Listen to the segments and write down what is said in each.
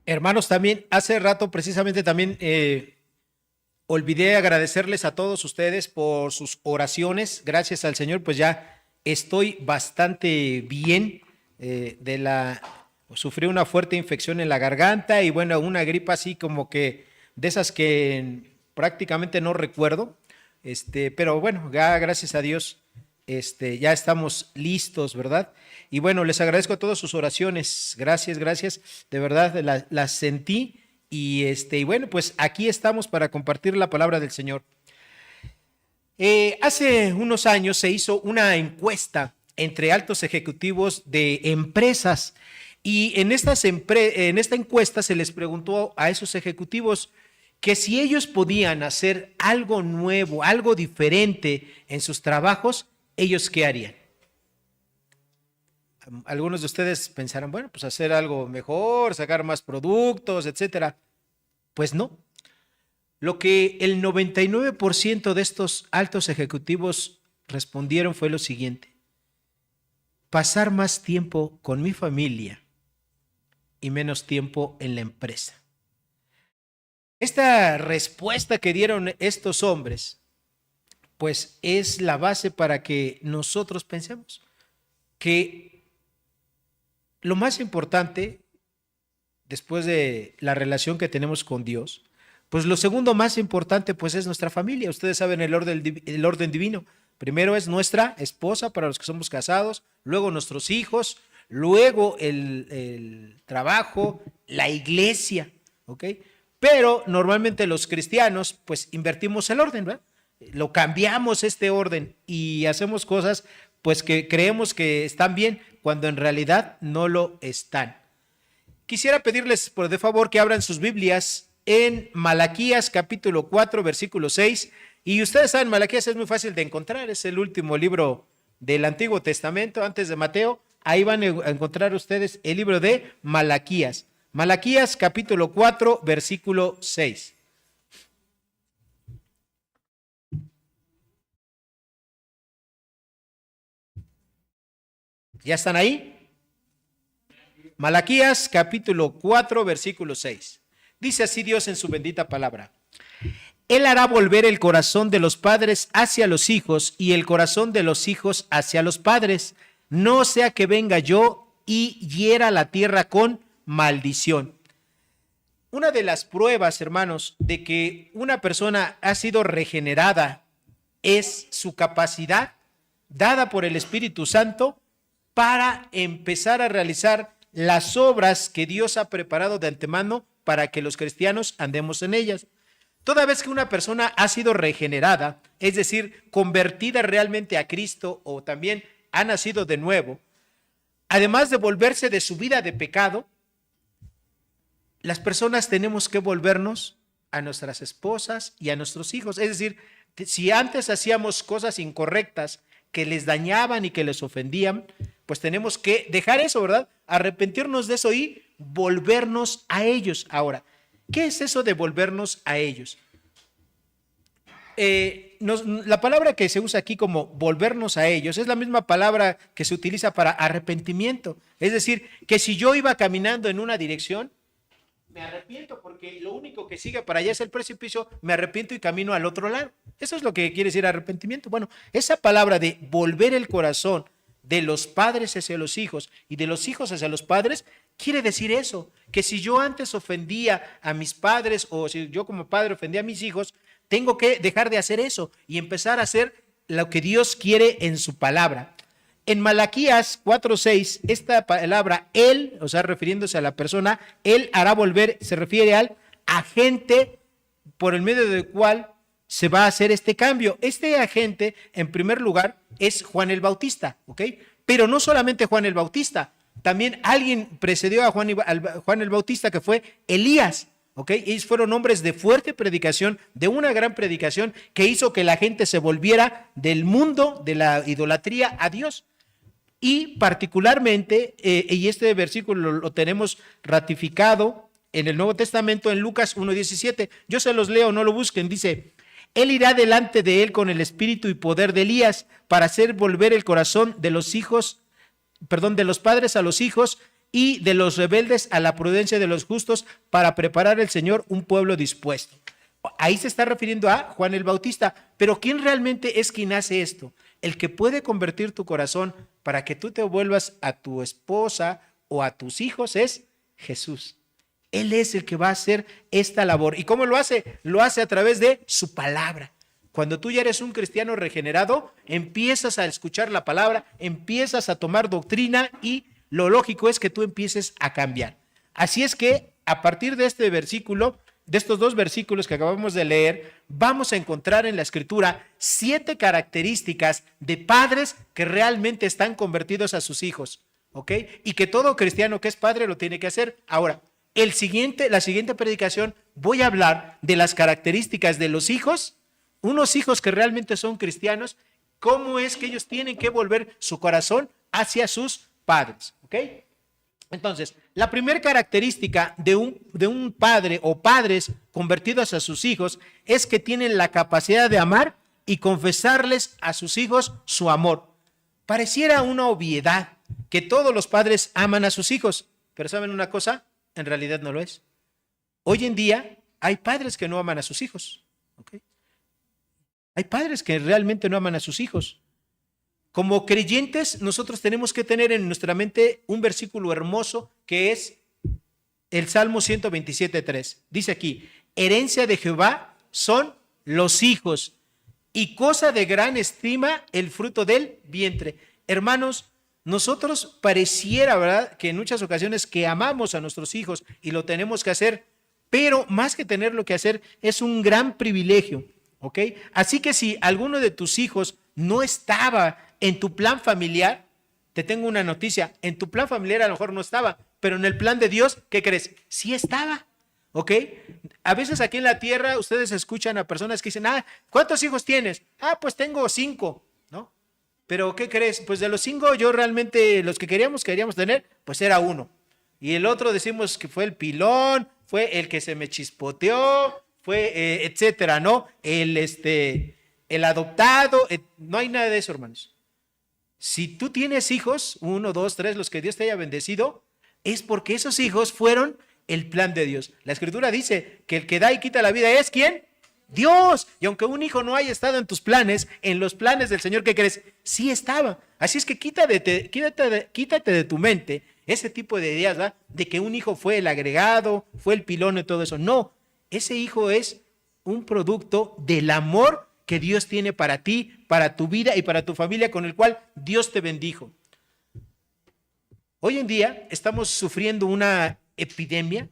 Hermanos, también hace rato precisamente también olvidé agradecerles a todos ustedes por sus oraciones. Gracias al Señor, pues ya estoy bastante bien. Sufrí una fuerte infección en la garganta y bueno, una gripa así como que de esas que prácticamente no recuerdo. Pero bueno, ya gracias a Dios, ya estamos listos, ¿verdad? Y bueno, les agradezco a todas sus oraciones. Gracias, gracias. De verdad, las sentí. Y bueno, pues aquí estamos para compartir la palabra del Señor. Hace unos años se hizo una encuesta entre altos ejecutivos de empresas y en esta encuesta se les preguntó a esos ejecutivos que si ellos podían hacer algo nuevo, algo diferente en sus trabajos, ellos ¿qué harían? Algunos de ustedes pensarán, bueno, pues hacer algo mejor, sacar más productos, etcétera. Pues no. Lo que el 99% de estos altos ejecutivos respondieron fue lo siguiente: pasar más tiempo con mi familia y menos tiempo en la empresa. Esta respuesta que dieron estos hombres, pues es la base para que nosotros pensemos que lo más importante, después de la relación que tenemos con Dios, pues lo segundo más importante pues es nuestra familia. Ustedes saben el orden divino. Primero es nuestra esposa para los que somos casados, luego nuestros hijos, luego el trabajo, la iglesia, ¿ok? Pero normalmente los cristianos pues invertimos el orden, ¿verdad? Lo cambiamos este orden y hacemos cosas pues que creemos que están bien cuando en realidad no lo están. Quisiera pedirles por de favor que abran sus Biblias en Malaquías capítulo 4 versículo 6 y ustedes saben, Malaquías es muy fácil de encontrar, es el último libro del Antiguo Testamento antes de Mateo. Ahí van a encontrar ustedes el libro de Malaquías. Malaquías capítulo 4 versículo 6. ¿Ya están ahí? Malaquías capítulo 4 versículo 6. Dice así Dios en su bendita palabra: Él hará volver el corazón de los padres hacia los hijos y el corazón de los hijos hacia los padres, no sea que venga yo y hiera la tierra con maldición. Una de las pruebas, hermanos, de que una persona ha sido regenerada es su capacidad dada por el Espíritu Santo para empezar a realizar las obras que Dios ha preparado de antemano para que los cristianos andemos en ellas. Toda vez que una persona ha sido regenerada, es decir, convertida realmente a Cristo o también ha nacido de nuevo, además de volverse de su vida de pecado, las personas tenemos que volvernos a nuestras esposas y a nuestros hijos. Es decir, si antes hacíamos cosas incorrectas que les dañaban y que les ofendían, pues tenemos que dejar eso, ¿verdad? Arrepentirnos de eso y volvernos a ellos. Ahora, ¿qué es eso de volvernos a ellos? La palabra que se usa aquí como volvernos a ellos es la misma palabra que se utiliza para arrepentimiento. Es decir, que si yo iba caminando en una dirección, me arrepiento porque lo único que sigue para allá es el precipicio, me arrepiento y camino al otro lado. Eso es lo que quiere decir arrepentimiento. Bueno, esa palabra de volver el corazón de los padres hacia los hijos y de los hijos hacia los padres, quiere decir eso, que si yo antes ofendía a mis padres o si yo como padre ofendía a mis hijos, tengo que dejar de hacer eso y empezar a hacer lo que Dios quiere en su palabra. En Malaquías 4:6, esta palabra él, o sea, refiriéndose a la persona, él hará volver, se refiere al agente por el medio del cual se va a hacer este cambio. Este agente, en primer lugar, es Juan el Bautista, ¿ok? Pero no solamente Juan el Bautista, también alguien precedió a Juan el Bautista, que fue Elías, ¿ok? Ellos fueron hombres de fuerte predicación, de una gran predicación que hizo que la gente se volviera del mundo de la idolatría a Dios. Y particularmente, y este versículo lo tenemos ratificado en el Nuevo Testamento en Lucas 1:17. Yo se los leo, no lo busquen. Dice: Él irá delante de él con el espíritu y poder de Elías para hacer volver el corazón de los hijos, de los padres a los hijos y de los rebeldes a la prudencia de los justos, para preparar el Señor un pueblo dispuesto. Ahí se está refiriendo a Juan el Bautista, pero ¿quién realmente es quien hace esto? El que puede convertir tu corazón para que tú te vuelvas a tu esposa o a tus hijos es Jesús. Él es el que va a hacer esta labor. ¿Y cómo lo hace? Lo hace a través de su palabra. Cuando tú ya eres un cristiano regenerado, empiezas a escuchar la palabra, empiezas a tomar doctrina y lo lógico es que tú empieces a cambiar. Así es que a partir de este versículo, de estos dos versículos que acabamos de leer, vamos a encontrar en la Escritura 7 características de padres que realmente están convertidos a sus hijos, ¿ok? Y que todo cristiano que es padre lo tiene que hacer. Ahora, la siguiente predicación voy a hablar de las características de los hijos, unos hijos que realmente son cristianos, cómo es que ellos tienen que volver su corazón hacia sus padres, ¿ok? Entonces, la primera característica de un padre o padres convertidos a sus hijos es que tienen la capacidad de amar y confesarles a sus hijos su amor. Pareciera una obviedad que todos los padres aman a sus hijos, pero ¿saben una cosa? En realidad no lo es. Hoy en día hay padres que no aman a sus hijos, ¿ok? Hay padres que realmente no aman a sus hijos. Como creyentes, nosotros tenemos que tener en nuestra mente un versículo hermoso que es el Salmo 127:3. Dice aquí, herencia de Jehová son los hijos y cosa de gran estima el fruto del vientre. Hermanos, nosotros pareciera, ¿verdad?, que en muchas ocasiones que amamos a nuestros hijos y lo tenemos que hacer, pero más que tenerlo que hacer, es un gran privilegio, ¿ok? Así que si alguno de tus hijos no estaba en tu plan familiar, te tengo una noticia, en tu plan familiar a lo mejor no estaba, pero en el plan de Dios, ¿qué crees? Sí estaba, ¿ok? A veces aquí en la tierra ustedes escuchan a personas que dicen, ¿cuántos hijos tienes? Pues tengo 5, ¿no? Pero ¿qué crees? Pues de los 5 yo realmente los que queríamos tener, pues era uno. Y el otro decimos que fue el pilón, fue el que se me chispoteó, fue etcétera, ¿no? El adoptado, no hay nada de eso, hermanos. Si tú tienes hijos, 1, 2, 3, los que Dios te haya bendecido, es porque esos hijos fueron el plan de Dios. La Escritura dice que el que da y quita la vida es ¿quién? Dios. Y aunque un hijo no haya estado en tus planes, en los planes del Señor, ¿qué crees? Sí estaba. Así es que quítate de tu mente ese tipo de ideas, ¿verdad? De que un hijo fue el agregado, fue el pilón y todo eso. No, ese hijo es un producto del amor que Dios tiene para ti, para tu vida y para tu familia, con el cual Dios te bendijo. Hoy en día estamos sufriendo una epidemia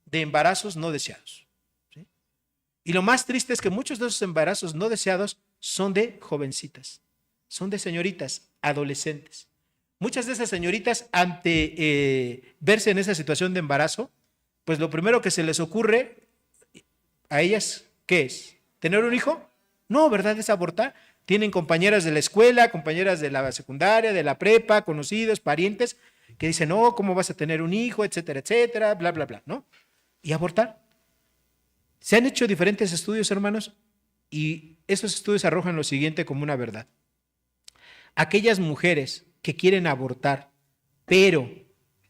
de embarazos no deseados, ¿sí? Y lo más triste es que muchos de esos embarazos no deseados son de jovencitas, son de señoritas, adolescentes. Muchas de esas señoritas, ante verse en esa situación de embarazo, pues lo primero que se les ocurre a ellas, ¿qué es? ¿Tener un hijo? No, ¿verdad? Es abortar. Tienen compañeras de la escuela, compañeras de la secundaria, de la prepa, conocidos, parientes, que dicen, no, ¿cómo vas a tener un hijo? Etcétera, etcétera, bla, bla, bla, ¿no? Y abortar. Se han hecho diferentes estudios, hermanos, y esos estudios arrojan lo siguiente como una verdad. Aquellas mujeres que quieren abortar, pero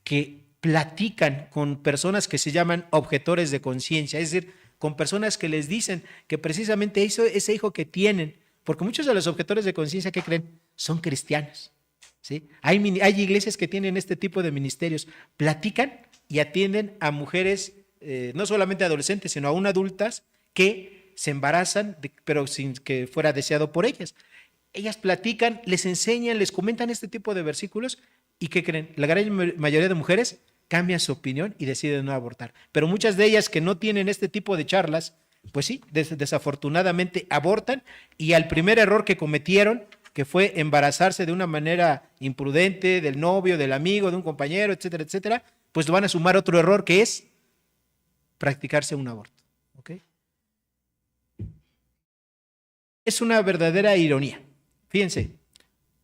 que platican con personas que se llaman objetores de conciencia, es decir, con personas que les dicen que precisamente ese hijo que tienen, porque muchos de los objetores de conciencia, ¿qué creen? Son cristianos, ¿sí? Hay iglesias que tienen este tipo de ministerios, platican y atienden a mujeres, no solamente adolescentes, sino aún adultas, que se embarazan, pero sin que fuera deseado por ellas. Ellas platican, les enseñan, les comentan este tipo de versículos y ¿qué creen? La gran mayoría de mujeres cambian su opinión y deciden no abortar. Pero muchas de ellas que no tienen este tipo de charlas, pues sí, desafortunadamente abortan y al primer error que cometieron, que fue embarazarse de una manera imprudente del novio, del amigo, de un compañero, etcétera, etcétera, pues van a sumar otro error que es practicarse un aborto. ¿Ok? Es una verdadera ironía. Fíjense,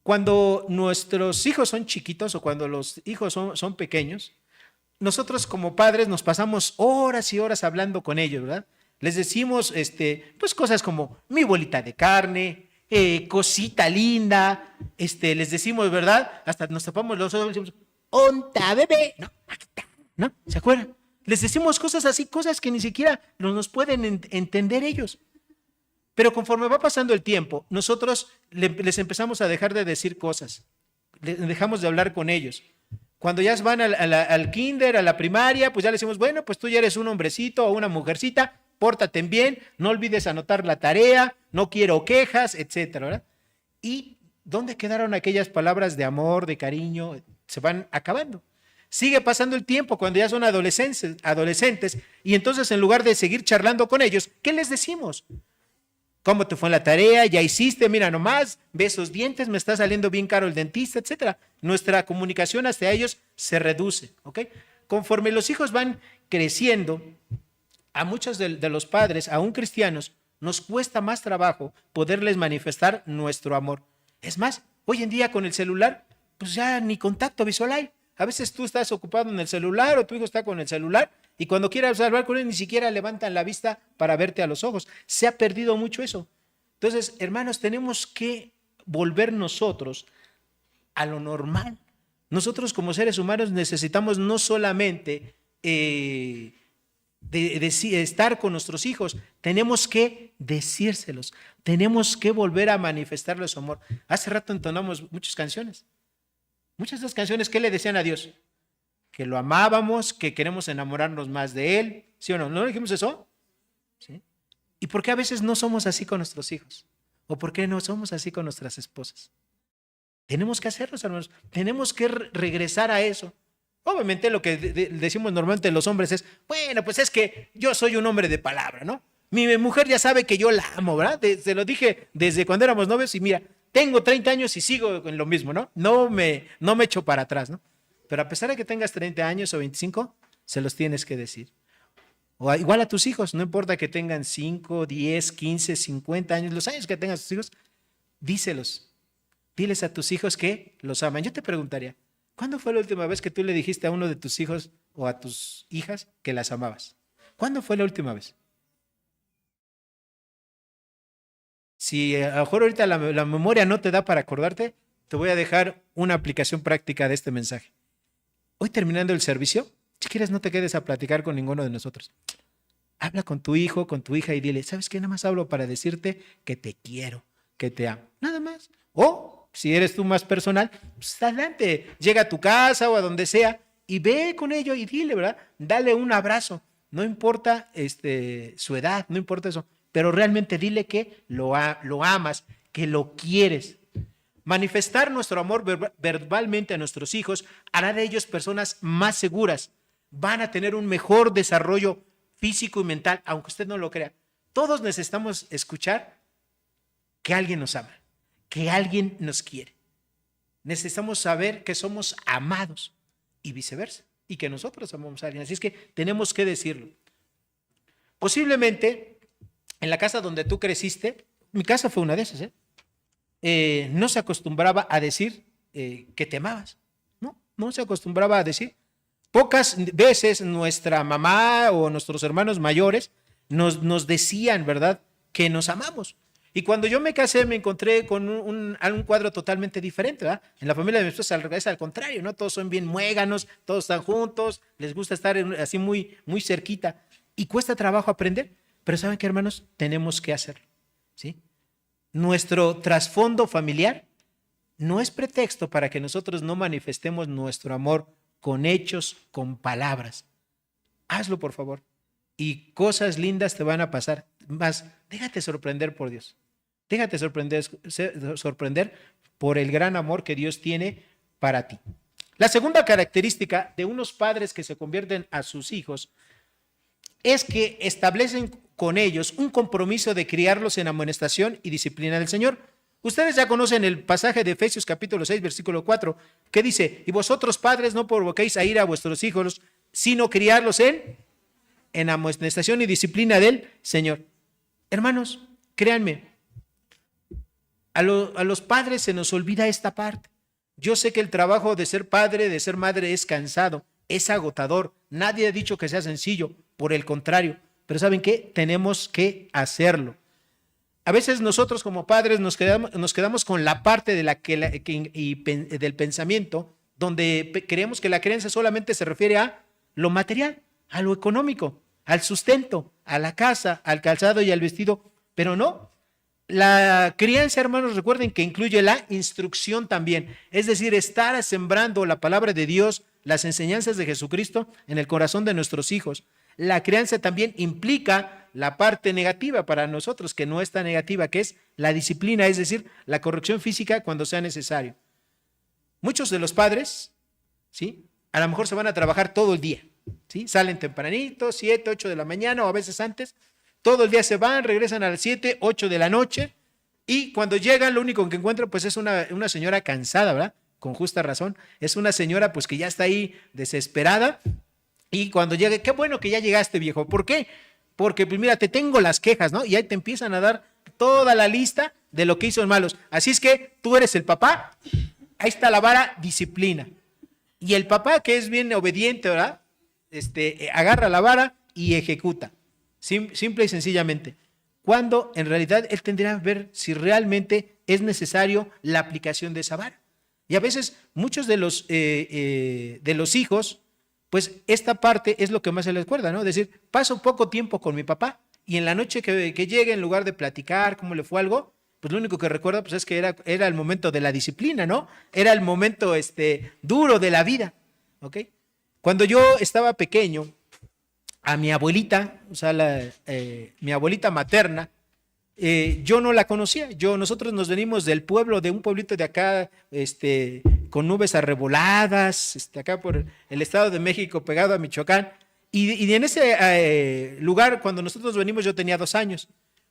cuando nuestros hijos son chiquitos o cuando los hijos son pequeños, nosotros como padres nos pasamos horas y horas hablando con ellos, ¿verdad? Les decimos pues cosas como mi bolita de carne, cosita linda, les decimos, ¿verdad? Hasta nos tapamos los ojos y decimos, onta, bebé. No, aquí está, ¿no? ¿Se acuerdan? Les decimos cosas así, cosas que ni siquiera nos pueden entender ellos. Pero conforme va pasando el tiempo, nosotros les empezamos a dejar de decir cosas. Dejamos de hablar con ellos. Cuando ya van al kinder, a la primaria, pues ya le decimos, bueno, pues tú ya eres un hombrecito o una mujercita, pórtate bien, no olvides anotar la tarea, no quiero quejas, etcétera, ¿verdad? ¿Y dónde quedaron aquellas palabras de amor, de cariño? Se van acabando. Sigue pasando el tiempo cuando ya son adolescentes y entonces en lugar de seguir charlando con ellos, ¿qué les decimos? ¿Cómo te fue en la tarea? ¿Ya hiciste? Mira nomás, ve esos dientes, me está saliendo bien caro el dentista, etcétera. Nuestra comunicación hacia ellos se reduce, ¿ok? Conforme los hijos van creciendo, a muchos de los padres, aún cristianos, nos cuesta más trabajo poderles manifestar nuestro amor. Es más, hoy en día con el celular, pues ya ni contacto visual hay. A veces tú estás ocupado en el celular o tu hijo está con el celular y cuando quieras hablar con él ni siquiera levantan la vista para verte a los ojos. Se ha perdido mucho eso. Entonces, hermanos, tenemos que volver nosotros a lo normal. Nosotros como seres humanos necesitamos no solamente estar con nuestros hijos, tenemos que decírselos, tenemos que volver a manifestarles su amor. Hace rato entonamos muchas canciones. Muchas de esas canciones, ¿qué le decían a Dios? Que lo amábamos, que queremos enamorarnos más de Él. ¿Sí o no? ¿No dijimos eso? ¿Sí? ¿Y por qué a veces no somos así con nuestros hijos? ¿O por qué no somos así con nuestras esposas? Tenemos que hacerlo, hermanos. Tenemos que regresar a eso. Obviamente lo que decimos normalmente los hombres es, bueno, pues es que yo soy un hombre de palabra, ¿no? Mi mujer ya sabe que yo la amo, ¿verdad? Se lo dije desde cuando éramos novios y mira, tengo 30 años y sigo en lo mismo, ¿no? No me echo para atrás, ¿no? Pero a pesar de que tengas 30 años o 25, se los tienes que decir. O igual a tus hijos, no importa que tengan 5, 10, 15, 50 años, los años que tengan tus hijos, díselos. Diles a tus hijos que los aman. Yo te preguntaría, ¿cuándo fue la última vez que tú le dijiste a uno de tus hijos o a tus hijas que las amabas? ¿Cuándo fue la última vez? Si a lo mejor ahorita la memoria no te da para acordarte, te voy a dejar una aplicación práctica de este mensaje. Hoy terminando el servicio, si quieres no te quedes a platicar con ninguno de nosotros. Habla con tu hijo, con tu hija y dile, ¿sabes qué? Nada más hablo para decirte que te quiero, que te amo. Nada más. O si eres tú más personal, pues adelante, llega a tu casa o a donde sea y ve con ello y dile, ¿verdad? Dale un abrazo. No importa su edad, no importa eso, pero realmente dile que lo amas, que lo quieres. Manifestar nuestro amor verbalmente a nuestros hijos hará de ellos personas más seguras. Van a tener un mejor desarrollo físico y mental, aunque usted no lo crea. Todos necesitamos escuchar que alguien nos ama, que alguien nos quiere. Necesitamos saber que somos amados y viceversa, y que nosotros amamos a alguien. Así es que tenemos que decirlo. Posiblemente en la casa donde tú creciste, mi casa fue una de esas, no se acostumbraba a decir que te amabas. No se acostumbraba a decir. Pocas veces nuestra mamá o nuestros hermanos mayores nos decían, ¿verdad?, que nos amamos. Y cuando yo me casé me encontré con un cuadro totalmente diferente, ¿verdad? En la familia de mi esposa es al contrario, ¿no? Todos son bien muéganos, todos están juntos, les gusta estar así muy, muy cerquita. Y cuesta trabajo aprender, pero ¿saben qué, hermanos? Tenemos que hacerlo, ¿sí? Nuestro trasfondo familiar no es pretexto para que nosotros no manifestemos nuestro amor con hechos, con palabras. Hazlo, por favor. Y cosas lindas te van a pasar. Más, déjate sorprender por Dios. Déjate sorprender por el gran amor que Dios tiene para ti. La segunda característica de unos padres que se convierten a sus hijos es que establecen con ellos un compromiso de criarlos en amonestación y disciplina del Señor. Ustedes ya conocen el pasaje de Efesios capítulo 6, versículo 4, que dice, y vosotros padres no provoquéis a ira a vuestros hijos, sino criarlos en amonestación y disciplina del Señor. Hermanos, créanme, a los padres se nos olvida esta parte. Yo sé que el trabajo de ser padre, de ser madre es cansado, es agotador. Nadie ha dicho que sea sencillo, por el contrario. Pero ¿saben qué? Tenemos que hacerlo. A veces nosotros como padres nos quedamos con la parte del pensamiento donde creemos que la creencia solamente se refiere a lo material, a lo económico, al sustento, a la casa, al calzado y al vestido, pero no. La crianza, hermanos, recuerden que incluye la instrucción también, es decir, estar sembrando la palabra de Dios, las enseñanzas de Jesucristo en el corazón de nuestros hijos. La crianza también implica la parte negativa para nosotros, que no es tan negativa, que es la disciplina, es decir, la corrección física cuando sea necesario. Muchos de los padres, ¿sí?, a lo mejor se van a trabajar todo el día, ¿sí? Salen tempranito, 7, 8 de la mañana o a veces antes, todo el día se van, regresan a las 7, 8 de la noche y cuando llegan lo único que encuentran pues es una señora cansada, ¿verdad? Con justa razón, es una señora pues que ya está ahí desesperada y cuando llegue, qué bueno que ya llegaste, viejo. ¿Por qué? Porque pues mira, te tengo las quejas, ¿no? Y ahí te empiezan a dar toda la lista de lo que hizo en malos. Así es que tú eres el papá, ahí está la vara, disciplina. Y el papá, que es bien obediente, ¿verdad? Agarra la vara y ejecuta. Simple y sencillamente. Cuando en realidad él tendrá que ver si realmente es necesario la aplicación de esa vara. Y a veces muchos de los hijos, pues esta parte es lo que más se les recuerda, ¿no? Es decir, paso poco tiempo con mi papá y en la noche que llegue, en lugar de platicar cómo le fue algo, pues lo único que recuerda pues es que era el momento de la disciplina, ¿no? Era el momento duro de la vida, ¿ok? Cuando yo estaba pequeño, a mi abuelita, o sea, mi abuelita materna, yo no la conocía. Nosotros nos venimos del pueblo, de un pueblito de acá, con nubes arreboladas, acá por el Estado de México, pegado a Michoacán. Y en ese lugar, cuando nosotros venimos, yo tenía 2 años.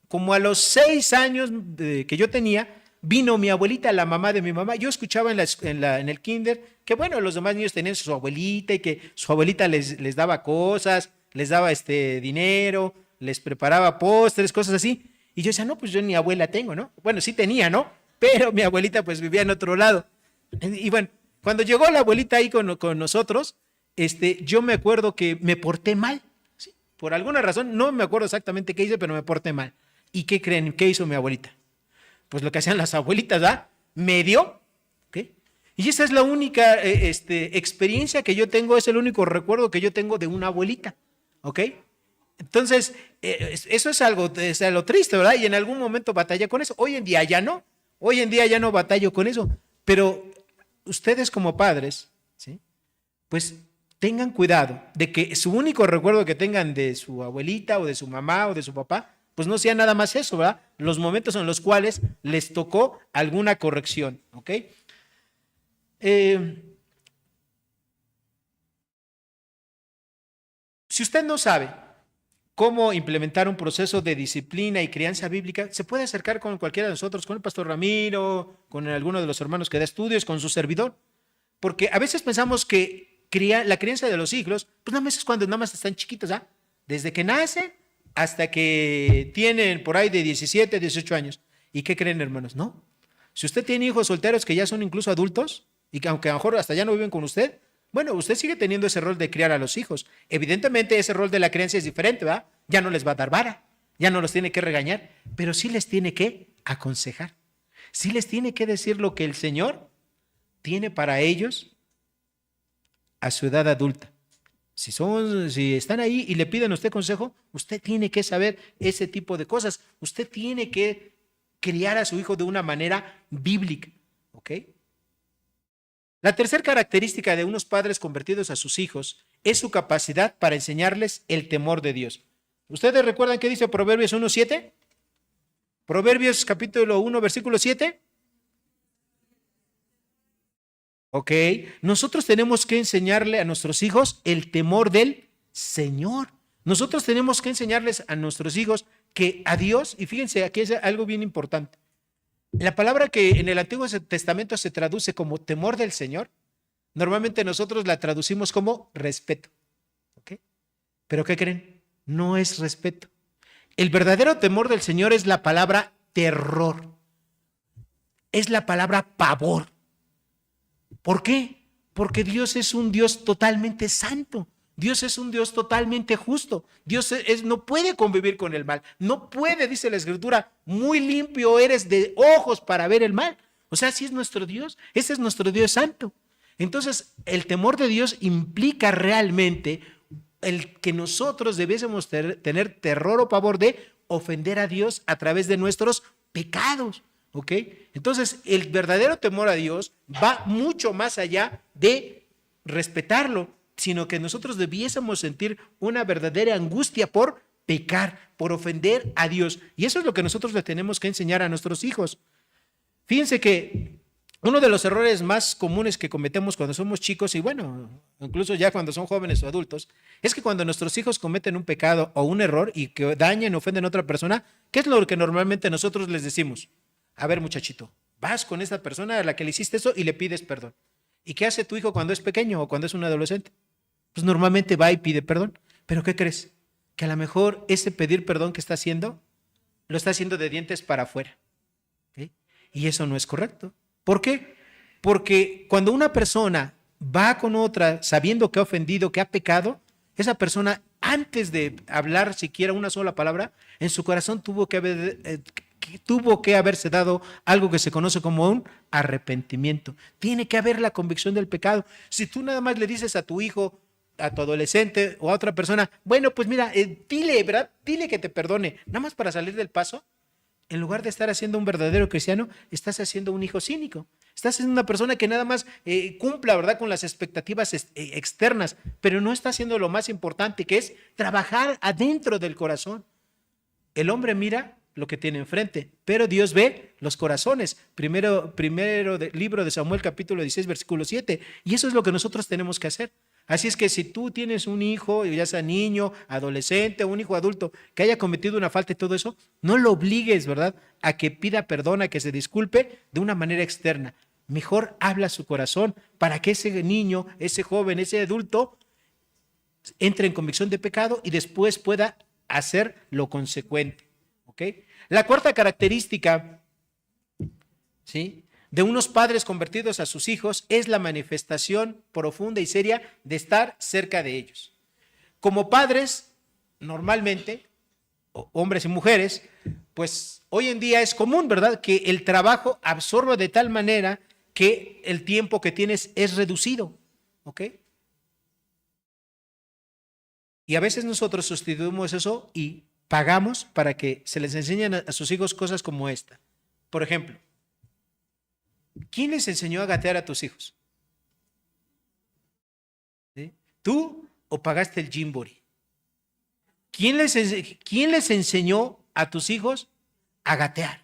Como a los 6 años que yo tenía, vino mi abuelita, la mamá de mi mamá. Yo escuchaba en el kinder que, bueno, los demás niños tenían su abuelita y que su abuelita les daba cosas, les daba dinero, les preparaba postres, cosas así. Y yo decía, no, pues yo ni abuela tengo, ¿no? Bueno, sí tenía, ¿no? Pero mi abuelita pues vivía en otro lado. Y bueno, cuando llegó la abuelita ahí con nosotros, yo me acuerdo que me porté mal, ¿sí? Por alguna razón, no me acuerdo exactamente qué hice, pero me porté mal. ¿Y qué creen? ¿Qué hizo mi abuelita? Pues lo que hacían las abuelitas, ¿verdad? Me dio, ¿ok? Y esa es la única experiencia que yo tengo, es el único recuerdo que yo tengo de una abuelita, ¿ok? Entonces, eso es algo triste, ¿verdad? Y en algún momento batalla con eso. Hoy en día ya no batallo con eso, pero ustedes como padres, ¿sí?, pues tengan cuidado de que su único recuerdo que tengan de su abuelita o de su mamá o de su papá, pues no sea nada más eso, ¿verdad? Los momentos en los cuales les tocó alguna corrección, ¿ok? Si usted no sabe cómo implementar un proceso de disciplina y crianza bíblica, se puede acercar con cualquiera de nosotros, con el pastor Ramiro, con alguno de los hermanos que da estudios, con su servidor, porque a veces pensamos que la crianza de los hijos, pues nada más es cuando nada más están chiquitos, ¿ah? Desde que nacen hasta que tienen por ahí de 17, 18 años. ¿Y qué creen, hermanos? No. Si usted tiene hijos solteros que ya son incluso adultos y que aunque a lo mejor hasta ya no viven con usted, bueno, usted sigue teniendo ese rol de criar a los hijos. Evidentemente ese rol de la crianza es diferente, ¿verdad? Ya no les va a dar vara, ya no los tiene que regañar, pero sí les tiene que aconsejar. Sí les tiene que decir lo que el Señor tiene para ellos a su edad adulta. Si están ahí y le piden a usted consejo, usted tiene que saber ese tipo de cosas. Usted tiene que criar a su hijo de una manera bíblica, ¿ok? La tercera característica de unos padres convertidos a sus hijos es su capacidad para enseñarles el temor de Dios. ¿Ustedes recuerdan qué dice Proverbios 1:7? Proverbios capítulo 1, versículo 7. Ok, nosotros tenemos que enseñarle a nuestros hijos el temor del Señor. Nosotros tenemos que enseñarles a nuestros hijos que a Dios, y fíjense, aquí es algo bien importante. La palabra que en el Antiguo Testamento se traduce como temor del Señor, normalmente nosotros la traducimos como respeto. ¿Ok? ¿Pero qué creen? No es respeto. El verdadero temor del Señor es la palabra terror. Es la palabra pavor. ¿Por qué? Porque Dios es un Dios totalmente santo. Dios es un Dios totalmente justo. Dios no puede convivir con el mal. No puede, dice la Escritura, muy limpio eres de ojos para ver el mal. O sea, así es nuestro Dios. Ese es nuestro Dios santo. Entonces, el temor de Dios implica realmente el que nosotros debiésemos tener terror o pavor de ofender a Dios a través de nuestros pecados, ¿ok? Entonces, el verdadero temor a Dios va mucho más allá de respetarlo, sino que nosotros debiésemos sentir una verdadera angustia por pecar, por ofender a Dios. Y eso es lo que nosotros le tenemos que enseñar a nuestros hijos. Fíjense que uno de los errores más comunes que cometemos cuando somos chicos, y bueno, incluso ya cuando son jóvenes o adultos, es que cuando nuestros hijos cometen un pecado o un error y que dañen o ofenden a otra persona, ¿qué es lo que normalmente nosotros les decimos? A ver, muchachito, vas con esta persona a la que le hiciste eso y le pides perdón. ¿Y qué hace tu hijo cuando es pequeño o cuando es un adolescente? Pues normalmente va y pide perdón. ¿Pero qué crees? Que a lo mejor ese pedir perdón que está haciendo, lo está haciendo de dientes para afuera. ¿Okay? Y eso no es correcto. ¿Por qué? Porque cuando una persona va con otra sabiendo que ha ofendido, que ha pecado, esa persona antes de hablar siquiera una sola palabra, en su corazón tuvo que haberse dado algo que se conoce como un arrepentimiento. Tiene que haber la convicción del pecado. Si tú nada más le dices a tu hijo, a tu adolescente o a otra persona, bueno, pues mira, dile, ¿verdad? Dile que te perdone, nada más para salir del paso. En lugar de estar haciendo un verdadero cristiano, estás haciendo un hijo cínico. Estás haciendo una persona que nada más cumpla, ¿verdad?, con las expectativas externas, pero no está haciendo lo más importante, que es trabajar adentro del corazón. El hombre mira lo que tiene enfrente, pero Dios ve los corazones. Primero libro de Samuel, capítulo 16, versículo 7. Y eso es lo que nosotros tenemos que hacer. Así es que si tú tienes un hijo, ya sea niño, adolescente o un hijo adulto, que haya cometido una falta y todo eso, no lo obligues, ¿verdad?, a que pida perdón, a que se disculpe de una manera externa. Mejor habla su corazón para que ese niño, ese joven, ese adulto entre en convicción de pecado y después pueda hacer lo consecuente. ¿Ok? La cuarta característica, ¿sí?, de unos padres convertidos a sus hijos es la manifestación profunda y seria de estar cerca de ellos. Como padres, normalmente, hombres y mujeres, pues hoy en día es común, ¿verdad?, que el trabajo absorba de tal manera que el tiempo que tienes es reducido, ¿ok? Y a veces nosotros sustituimos eso y pagamos para que se les enseñen a sus hijos cosas como esta. Por ejemplo, ¿quién les enseñó a gatear a tus hijos? ¿Sí? ¿Tú o pagaste el Gymboree? ¿Quién les enseñó a tus hijos a gatear?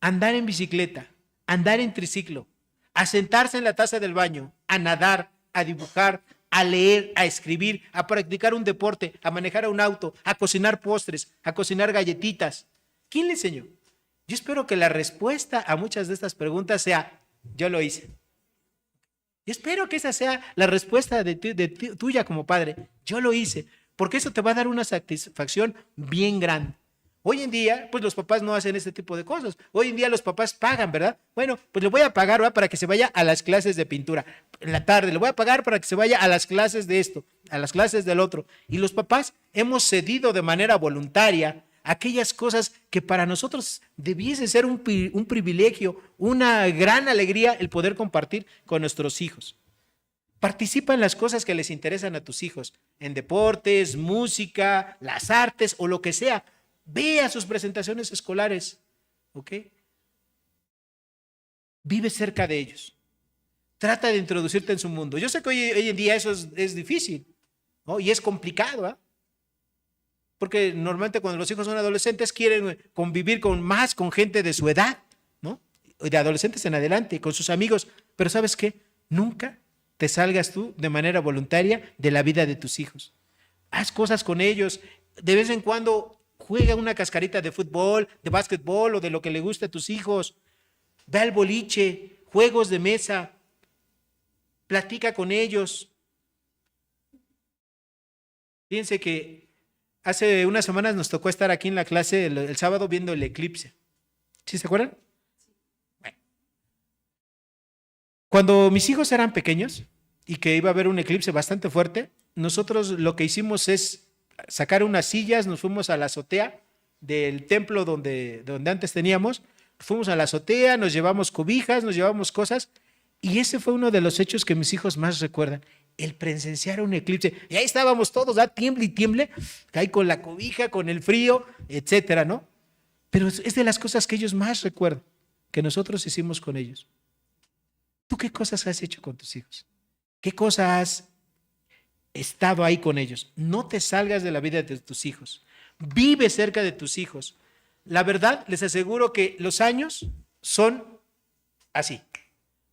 Andar en bicicleta, andar en triciclo, a sentarse en la taza del baño, a nadar, a dibujar, a leer, a escribir, a practicar un deporte, a manejar un auto, a cocinar postres, a cocinar galletitas. ¿Quién les enseñó? Yo espero que la respuesta a muchas de estas preguntas sea, yo lo hice. Yo espero que esa sea la respuesta tuya como padre. Yo lo hice, porque eso te va a dar una satisfacción bien grande. Hoy en día, pues los papás no hacen este tipo de cosas. Hoy en día los papás pagan, ¿verdad? Bueno, pues le voy a pagar, ¿verdad?, para que se vaya a las clases de pintura. En la tarde le voy a pagar para que se vaya a las clases de esto, a las clases del otro. Y los papás hemos cedido de manera voluntaria aquellas cosas que para nosotros debiese ser un privilegio, una gran alegría el poder compartir con nuestros hijos. Participa en las cosas que les interesan a tus hijos, en deportes, música, las artes o lo que sea. Ve a sus presentaciones escolares, ¿ok? Vive cerca de ellos. Trata de introducirte en su mundo. Yo sé que hoy en día eso es difícil, ¿no? Y es complicado, ¿eh? Porque normalmente cuando los hijos son adolescentes quieren convivir más con gente de su edad, ¿no? De adolescentes en adelante, con sus amigos. Pero ¿sabes qué? Nunca te salgas tú de manera voluntaria de la vida de tus hijos. Haz cosas con ellos. De vez en cuando juega una cascarita de fútbol, de básquetbol o de lo que le guste a tus hijos. Ve al boliche, juegos de mesa. Platica con ellos. Fíjense que hace unas semanas nos tocó estar aquí en la clase el sábado viendo el eclipse. ¿Sí se acuerdan? Bueno. Cuando mis hijos eran pequeños y que iba a haber un eclipse bastante fuerte, nosotros lo que hicimos es sacar unas sillas, nos fuimos a la azotea del templo donde antes teníamos, fuimos a la azotea, nos llevamos cobijas, nos llevamos cosas Y ese fue uno de los hechos que mis hijos más recuerdan, el presenciar un eclipse. Y ahí estábamos todos, tiemble y tiemble, ahí con la cobija, con el frío, etcétera, ¿no? Pero es de las cosas que ellos más recuerdan, que nosotros hicimos con ellos. ¿Tú qué cosas has hecho con tus hijos? ¿Qué cosas has estado ahí con ellos? No te salgas de la vida de tus hijos. Vive cerca de tus hijos. La verdad, les aseguro que los años son así.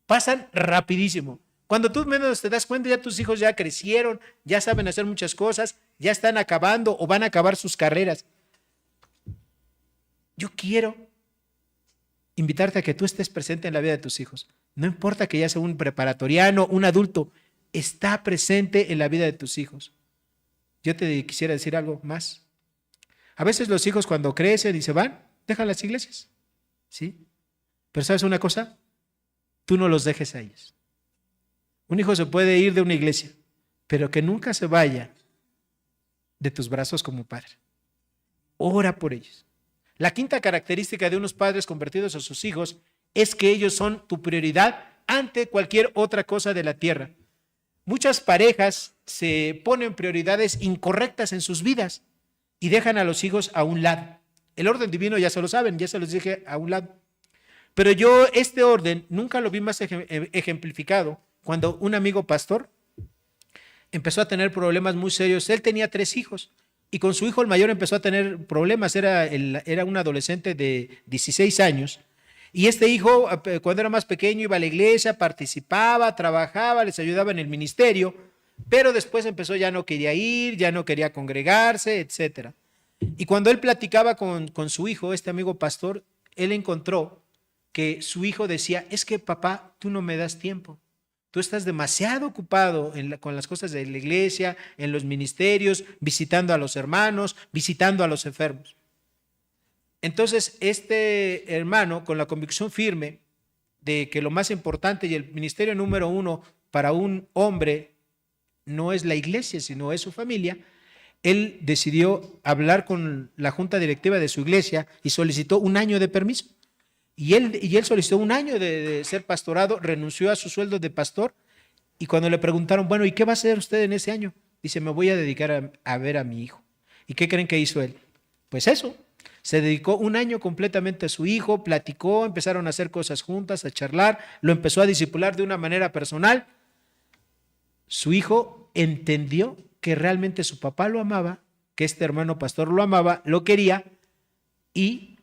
Pasan rapidísimo. Cuando tú menos te das cuenta, ya tus hijos ya crecieron, ya saben hacer muchas cosas, ya están acabando o van a acabar sus carreras. Yo quiero invitarte a que tú estés presente en la vida de tus hijos. No importa que ya sea un preparatoriano, un adulto, está presente en la vida de tus hijos. Yo te quisiera decir algo más. A veces los hijos cuando crecen y se van, dejan las iglesias, ¿sí? Pero ¿sabes una cosa? Tú no los dejes a ellos. Un hijo se puede ir de una iglesia, pero que nunca se vaya de tus brazos como padre. Ora por ellos. La quinta característica de unos padres convertidos a sus hijos es que ellos son tu prioridad ante cualquier otra cosa de la tierra. Muchas parejas se ponen prioridades incorrectas en sus vidas y dejan a los hijos a un lado. El orden divino ya se lo saben, ya se los dije a un lado. Pero yo este orden nunca lo vi más ejemplificado cuando un amigo pastor empezó a tener problemas muy serios. Él tenía 3 hijos y con su hijo el mayor empezó a tener problemas. Era un adolescente de 16 años. Y este hijo, cuando era más pequeño, iba a la iglesia, participaba, trabajaba, les ayudaba en el ministerio, pero después empezó, ya no quería ir, ya no quería congregarse, etc. Y cuando él platicaba con su hijo, este amigo pastor, él encontró que su hijo decía, es que papá, tú no me das tiempo. Tú estás demasiado ocupado con las cosas de la iglesia, en los ministerios, visitando a los hermanos, visitando a los enfermos. Entonces, este hermano, con la convicción firme de que lo más importante y el ministerio número 1 para un hombre no es la iglesia, sino es su familia, él decidió hablar con la junta directiva de su iglesia y solicitó 1 año de permiso. Y él solicitó 1 año de ser pastorado, renunció a su sueldo de pastor, y cuando le preguntaron, bueno, ¿y qué va a hacer usted en ese año? Dice, me voy a dedicar a ver a mi hijo. ¿Y qué creen que hizo él? Pues eso, se dedicó 1 año completamente a su hijo, platicó, empezaron a hacer cosas juntas, a charlar, lo empezó a discipular de una manera personal. Su hijo entendió que realmente su papá lo amaba, que este hermano pastor lo amaba, lo quería, y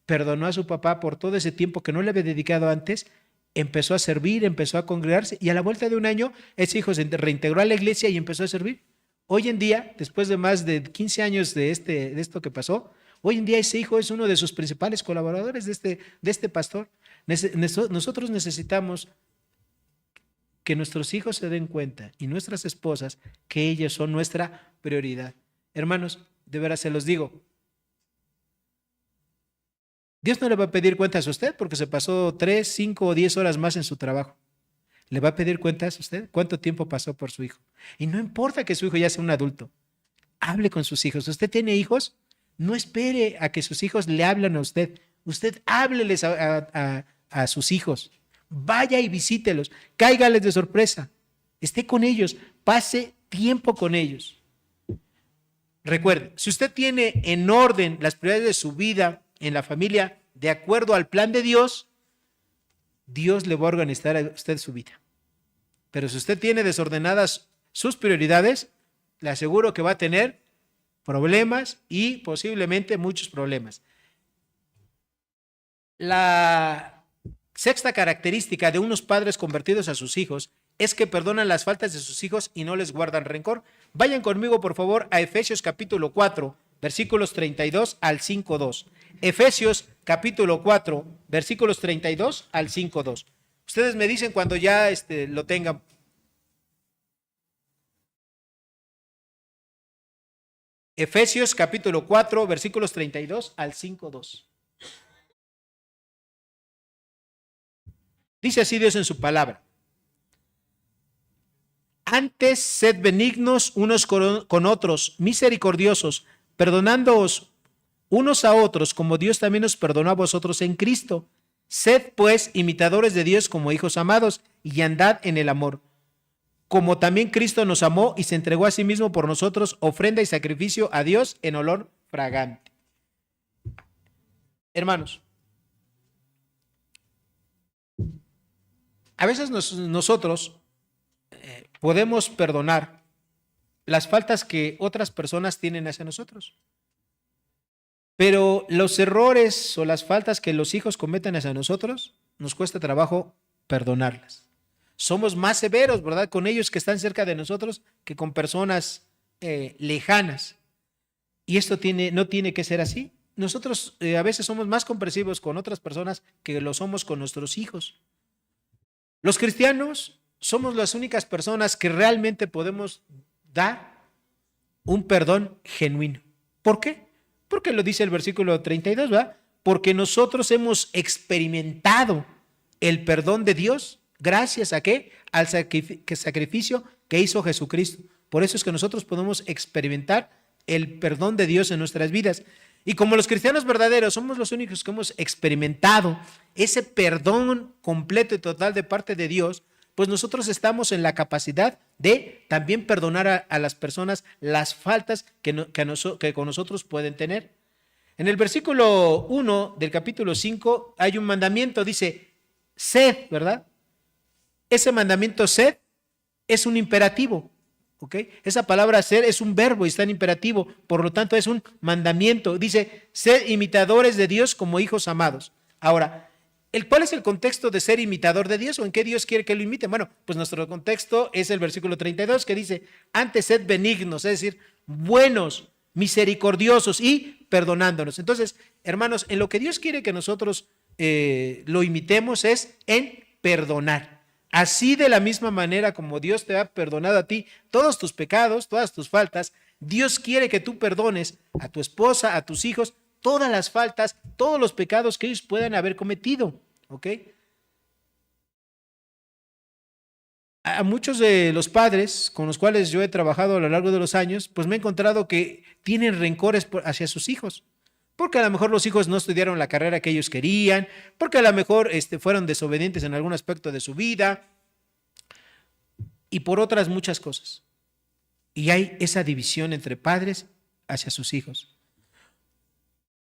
perdonó a su papá por todo ese tiempo que no le había dedicado antes, empezó a servir, empezó a congregarse, y a la vuelta de 1 año, ese hijo se reintegró a la iglesia y empezó a servir. Hoy en día, después de más de 15 años de esto que pasó, hoy en día ese hijo es uno de sus principales colaboradores de este pastor. Nosotros necesitamos que nuestros hijos se den cuenta, y nuestras esposas, que ellos son nuestra prioridad. Hermanos, de veras se los digo, Dios no le va a pedir cuentas a usted porque se pasó 3, 5 o 10 horas más en su trabajo. ¿Le va a pedir cuentas a usted? ¿Cuánto tiempo pasó por su hijo? Y no importa que su hijo ya sea un adulto. Hable con sus hijos. ¿Usted tiene hijos? No espere a que sus hijos le hablen a usted. Usted hábleles a sus hijos. Vaya y visítelos. Cáigales de sorpresa. Esté con ellos. Pase tiempo con ellos. Recuerde, si usted tiene en orden las prioridades de su vida en la familia, de acuerdo al plan de Dios, Dios le va a organizar a usted su vida. Pero si usted tiene desordenadas sus prioridades, le aseguro que va a tener problemas y posiblemente muchos problemas. La sexta característica de unos padres convertidos a sus hijos es que perdonan las faltas de sus hijos y no les guardan rencor. Vayan conmigo, por favor, a Efesios capítulo 4, versículos 32 al 5.2. Efesios capítulo 4, versículos 32 al 5.2. Ustedes me dicen cuando ya lo tengan. Efesios capítulo 4, versículos 32 al 5.2. Dice así Dios en su palabra. Antes sed benignos unos con otros, misericordiosos, perdonándoos unos a otros, como Dios también os perdonó a vosotros en Cristo. Sed pues imitadores de Dios como hijos amados y andad en el amor, como también Cristo nos amó y se entregó a sí mismo por nosotros, ofrenda y sacrificio a Dios en olor fragante. Hermanos, a veces nosotros podemos perdonar las faltas que otras personas tienen hacia nosotros, pero los errores o las faltas que los hijos cometen hacia nosotros, nos cuesta trabajo perdonarlas. Somos más severos, ¿verdad?, con ellos que están cerca de nosotros que con personas lejanas. Y esto no tiene que ser así. Nosotros a veces somos más comprensivos con otras personas que lo somos con nuestros hijos. Los cristianos somos las únicas personas que realmente podemos dar un perdón genuino. ¿Por qué? Porque lo dice el versículo 32, ¿verdad? Porque nosotros hemos experimentado el perdón de Dios. ¿Gracias a qué? Al sacrificio que hizo Jesucristo. Por eso es que nosotros podemos experimentar el perdón de Dios en nuestras vidas. Y como los cristianos verdaderos somos los únicos que hemos experimentado ese perdón completo y total de parte de Dios, pues nosotros estamos en la capacidad de también perdonar a las personas las faltas que con nosotros pueden tener. En el versículo 1 del capítulo 5 hay un mandamiento, dice, sed, ¿verdad? Ese mandamiento sed es un imperativo, ¿ok? Esa palabra ser es un verbo y está en imperativo, por lo tanto es un mandamiento. Dice, sed imitadores de Dios como hijos amados. Ahora, ¿cuál es el contexto de ser imitador de Dios o en qué Dios quiere que lo imiten? Bueno, pues nuestro contexto es el versículo 32 que dice, antes sed benignos, es decir, buenos, misericordiosos y perdonándonos. Entonces, hermanos, en lo que Dios quiere que nosotros lo imitemos es en perdonar. Así de la misma manera como Dios te ha perdonado a ti todos tus pecados, todas tus faltas, Dios quiere que tú perdones a tu esposa, a tus hijos, todas las faltas, todos los pecados que ellos puedan haber cometido, ¿ok? A muchos de los padres con los cuales yo he trabajado a lo largo de los años, pues me he encontrado que tienen rencores hacia sus hijos, porque a lo mejor los hijos no estudiaron la carrera que ellos querían, porque a lo mejor fueron desobedientes en algún aspecto de su vida y por otras muchas cosas. Y hay esa división entre padres hacia sus hijos.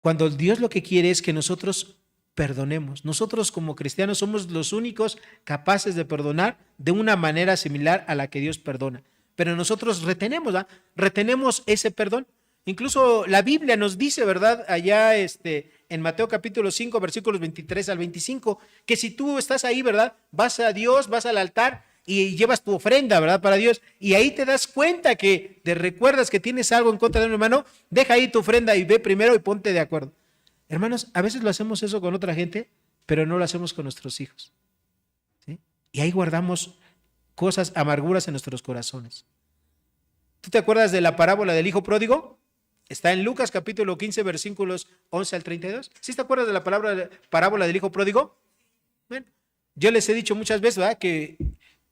Cuando Dios lo que quiere es que nosotros perdonemos. Nosotros como cristianos somos los únicos capaces de perdonar de una manera similar a la que Dios perdona. Pero nosotros retenemos ese perdón. Incluso la Biblia nos dice, ¿verdad? Allá en Mateo capítulo 5, versículos 23 al 25, que si tú estás ahí, ¿verdad? Vas a Dios, vas al altar y llevas tu ofrenda, ¿verdad? Para Dios. Y ahí te das cuenta que te recuerdas que tienes algo en contra de un hermano, deja ahí tu ofrenda y ve primero y ponte de acuerdo. Hermanos, a veces lo hacemos eso con otra gente, pero no lo hacemos con nuestros hijos, ¿sí? Y ahí guardamos cosas, amarguras en nuestros corazones. ¿Tú te acuerdas de la parábola del hijo pródigo? Está en Lucas capítulo 15, versículos 11 al 32. ¿Sí te acuerdas de la parábola del hijo pródigo? Bueno, yo les he dicho muchas veces, ¿verdad?, que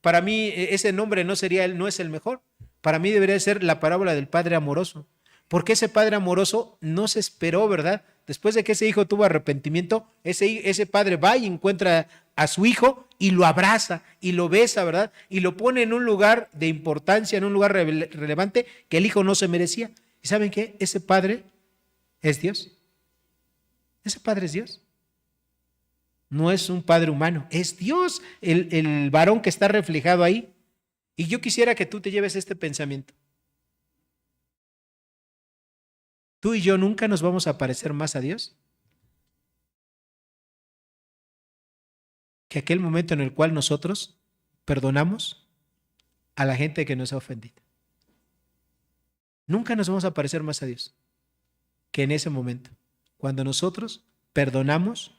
para mí ese nombre no es el mejor. Para mí debería ser la parábola del padre amoroso. Porque ese padre amoroso no se esperó, ¿verdad? Después de que ese hijo tuvo arrepentimiento, ese padre va y encuentra a su hijo y lo abraza y lo besa, ¿verdad? Y lo pone en un lugar de importancia, en un lugar relevante que el hijo no se merecía. ¿Y saben qué? Ese padre es Dios. Ese padre es Dios. No es un padre humano, es Dios el varón que está reflejado ahí. Y yo quisiera que tú te lleves este pensamiento. Tú y yo nunca nos vamos a parecer más a Dios que aquel momento en el cual nosotros perdonamos a la gente que nos ha ofendido. Nunca nos vamos a parecer más a Dios que en ese momento, cuando nosotros perdonamos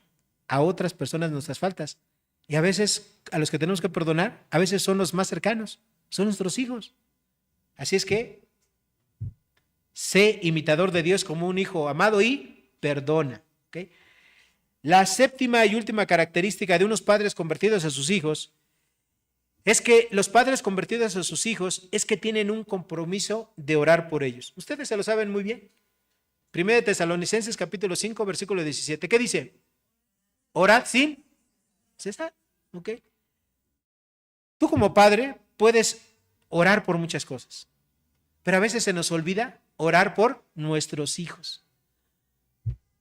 a otras personas nuestras faltas. Y a veces a los que tenemos que perdonar, a veces son los más cercanos, son nuestros hijos. Así es que sé imitador de Dios como un hijo amado y perdona. ¿Okay? La séptima y última característica de unos padres convertidos a sus hijos es que los padres convertidos a sus hijos es que tienen un compromiso de orar por ellos. Ustedes se lo saben muy bien. 1 Tesalonicenses capítulo 5, versículo 17. ¿Qué dice? Orad sin se sana, ¿ok? Tú como padre puedes orar por muchas cosas, pero a veces se nos olvida orar por nuestros hijos.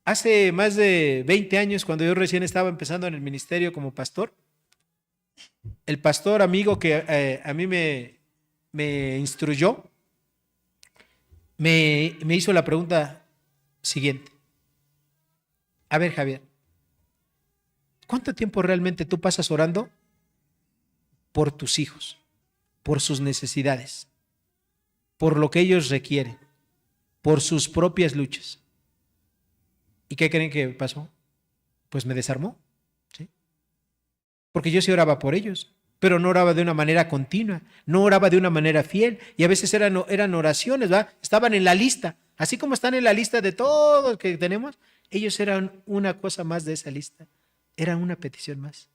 Hace más de 20 años, cuando yo recién estaba empezando en el ministerio como pastor, el pastor amigo que a mí me instruyó, me hizo la pregunta siguiente. A ver, Javier, ¿cuánto tiempo realmente tú pasas orando por tus hijos, por sus necesidades, por lo que ellos requieren, por sus propias luchas? ¿Y qué creen que pasó? Pues me desarmó, ¿sí? Porque yo sí oraba por ellos, pero no oraba de una manera continua, no oraba de una manera fiel, y a veces eran oraciones, ¿verdad? Estaban en la lista, así como están en la lista de todos que tenemos, ellos eran una cosa más de esa lista, eran una petición más.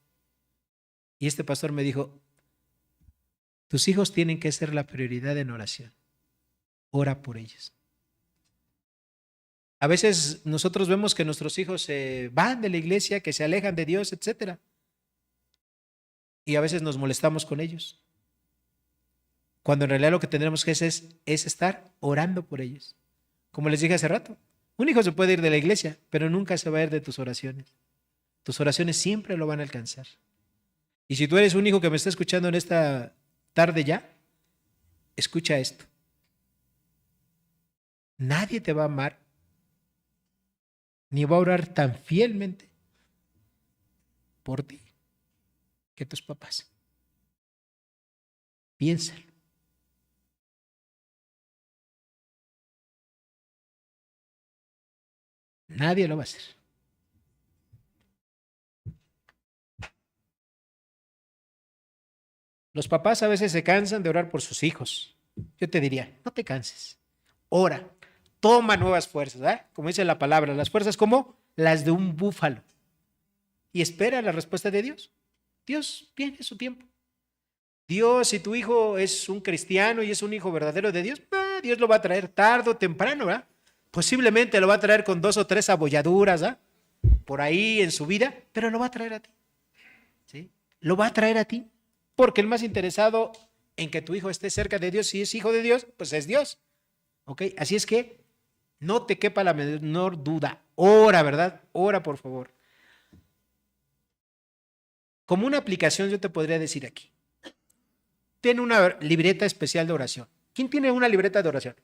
Y este pastor me dijo, tus hijos tienen que ser la prioridad en oración, ora por ellos. A veces nosotros vemos que nuestros hijos se van de la iglesia, que se alejan de Dios, etcétera. Y a veces nos molestamos con ellos. Cuando en realidad lo que tendremos que hacer es estar orando por ellos. Como les dije hace rato, un hijo se puede ir de la iglesia, pero nunca se va a ir de tus oraciones. Tus oraciones siempre lo van a alcanzar. Y si tú eres un hijo que me está escuchando en esta tarde ya, escucha esto. Nadie te va a amar ni va a orar tan fielmente por ti que tus papás. Piénsalo. Nadie lo va a hacer. Los papás a veces se cansan de orar por sus hijos. Yo te diría, no te canses. Ora, toma nuevas fuerzas, ¿eh? Como dice la palabra, las fuerzas como las de un búfalo. Y espera la respuesta de Dios. Dios tiene su tiempo. Dios, si tu hijo es un cristiano y es un hijo verdadero de Dios, Dios lo va a traer tarde o temprano, ¿verdad? Posiblemente lo va a traer con 2 o 3 abolladuras, ¿verdad? Por ahí en su vida, pero lo va a traer a ti. ¿Sí? Lo va a traer a ti. Porque el más interesado en que tu hijo esté cerca de Dios, si es hijo de Dios, pues es Dios. ¿Ok? Así es que no te quepa la menor duda. Ora, ¿verdad? Ora, por favor. Como una aplicación yo te podría decir aquí. Ten una libreta especial de oración. ¿Quién tiene una libreta de oración?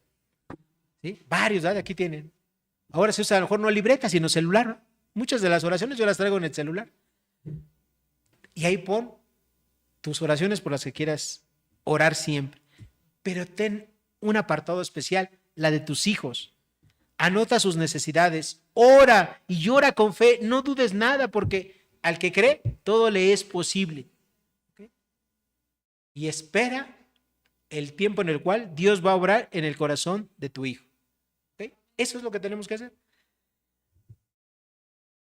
¿Sí? Varios, ¿verdad? Aquí tienen. Ahora se usa a lo mejor no libreta, sino celular, ¿no? Muchas de las oraciones yo las traigo en el celular. Y ahí pon tus oraciones por las que quieras orar siempre. Pero ten un apartado especial, la de tus hijos. Anota sus necesidades, ora y llora con fe, no dudes nada porque al que cree todo le es posible. ¿Okay? Y espera el tiempo en el cual Dios va a obrar en el corazón de tu hijo. ¿Okay? Eso es lo que tenemos que hacer.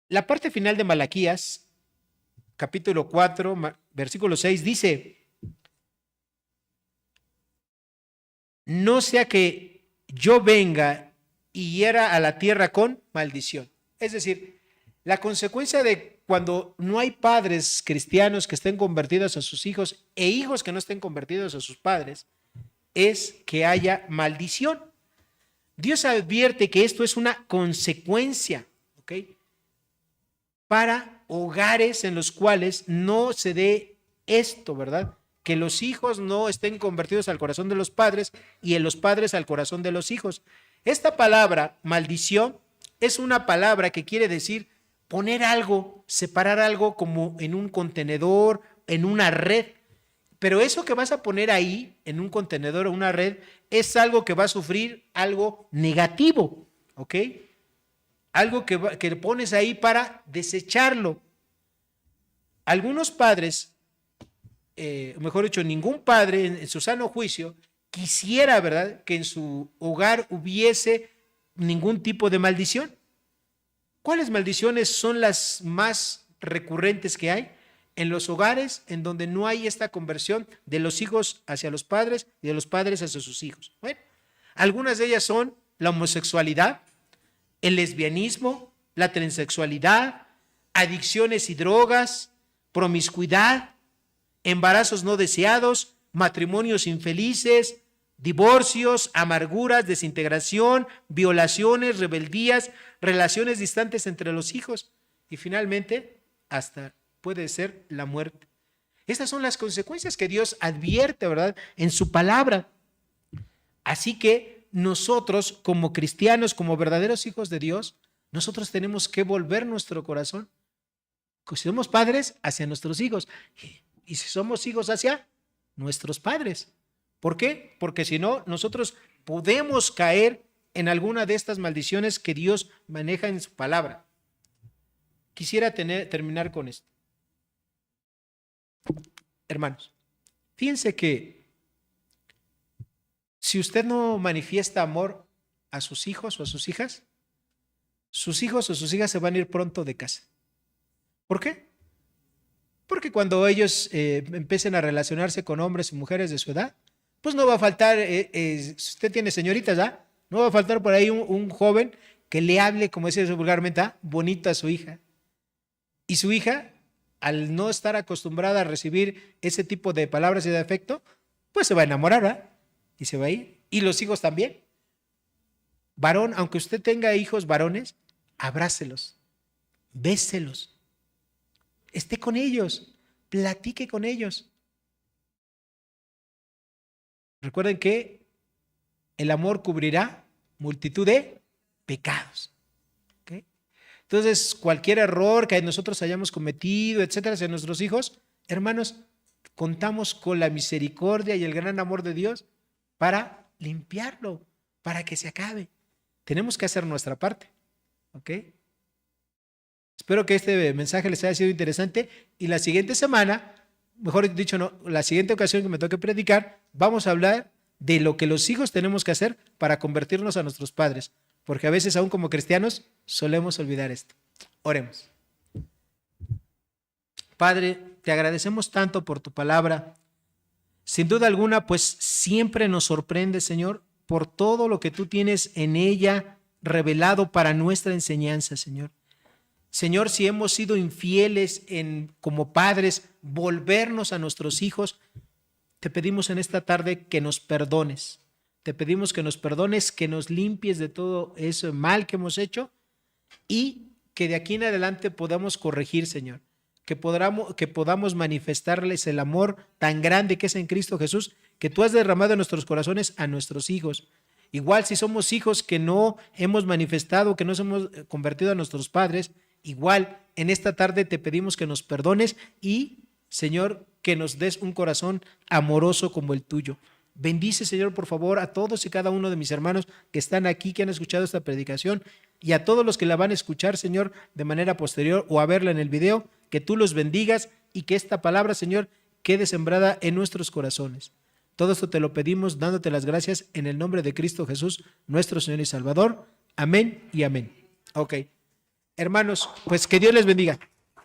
La parte final de Malaquías, capítulo 4, versículo 6, dice, no sea que yo venga y hiera a la tierra con maldición. Es decir, la consecuencia de cuando no hay padres cristianos que estén convertidos a sus hijos e hijos que no estén convertidos a sus padres es que haya maldición. Dios advierte que esto es una consecuencia, ¿ok? Para hogares en los cuales no se dé esto, ¿verdad? Que los hijos no estén convertidos al corazón de los padres y en los padres al corazón de los hijos. Esta palabra, maldición, es una palabra que quiere decir poner algo, separar algo como en un contenedor, en una red. Pero eso que vas a poner ahí, en un contenedor o una red, es algo que va a sufrir algo negativo, ¿ok? Algo que pones ahí para desecharlo. Algunos padres, mejor dicho, ningún padre en su sano juicio quisiera, ¿verdad?, que en su hogar hubiese ningún tipo de maldición. ¿Cuáles maldiciones son las más recurrentes que hay? En los hogares en donde no hay esta conversión de los hijos hacia los padres y de los padres hacia sus hijos. Bueno, algunas de ellas son la homosexualidad, el lesbianismo, la transexualidad, adicciones y drogas, promiscuidad, embarazos no deseados, matrimonios infelices, divorcios, amarguras, desintegración, violaciones, rebeldías, relaciones distantes entre los hijos y finalmente hasta puede ser la muerte. Estas son las consecuencias que Dios advierte, ¿verdad?, en su palabra. Así que nosotros como cristianos, como verdaderos hijos de Dios, nosotros tenemos que volver nuestro corazón, si somos padres, hacia nuestros hijos y si somos hijos hacia nuestros padres. ¿Por qué? Porque si no, nosotros podemos caer en alguna de estas maldiciones que Dios maneja en su palabra. Quisiera terminar con esto. Hermanos, fíjense que si usted no manifiesta amor a sus hijos o a sus hijas, sus hijos o sus hijas se van a ir pronto de casa. ¿Por qué? Porque cuando ellos empiecen a relacionarse con hombres y mujeres de su edad, pues no va a faltar, si usted tiene señoritas, ¿ah? No va a faltar por ahí un joven que le hable, como dice vulgarmente, bonito a su hija. Y su hija, al no estar acostumbrada a recibir ese tipo de palabras y de afecto, pues se va a enamorar, ¿verdad? Y se va a ir. Y los hijos también. Varón, aunque usted tenga hijos varones, abrácelos, béselos, esté con ellos, platique con ellos. Recuerden que el amor cubrirá multitud de pecados. ¿Okay? Entonces, cualquier error que nosotros hayamos cometido, etcétera, hacia nuestros hijos, hermanos, contamos con la misericordia y el gran amor de Dios para limpiarlo, para que se acabe. Tenemos que hacer nuestra parte. ¿Ok? Espero que este mensaje les haya sido interesante y la siguiente semana, mejor dicho, no, la siguiente ocasión que me toque predicar, vamos a hablar de lo que los hijos tenemos que hacer para convertirnos a nuestros padres, porque a veces aún como cristianos solemos olvidar esto. Oremos. Padre, te agradecemos tanto por tu palabra. Sin duda alguna, pues siempre nos sorprende, Señor, por todo lo que tú tienes en ella revelado para nuestra enseñanza, Señor. Señor, si hemos sido infieles como padres, volvernos a nuestros hijos, te pedimos en esta tarde que nos perdones. Te pedimos que nos perdones, que nos limpies de todo ese mal que hemos hecho y que de aquí en adelante podamos corregir, Señor. Que podamos manifestarles el amor tan grande que es en Cristo Jesús, que tú has derramado en nuestros corazones a nuestros hijos. Igual si somos hijos que no hemos manifestado, que no nos hemos convertido a nuestros padres, igual en esta tarde te pedimos que nos perdones y, Señor, que nos des un corazón amoroso como el tuyo. Bendice, Señor, por favor, a todos y cada uno de mis hermanos que están aquí, que han escuchado esta predicación y a todos los que la van a escuchar, Señor, de manera posterior o a verla en el video, que tú los bendigas y que esta palabra, Señor, quede sembrada en nuestros corazones. Todo esto te lo pedimos dándote las gracias en el nombre de Cristo Jesús, nuestro Señor y Salvador. Amén y amén. Ok. Hermanos, pues que Dios les bendiga.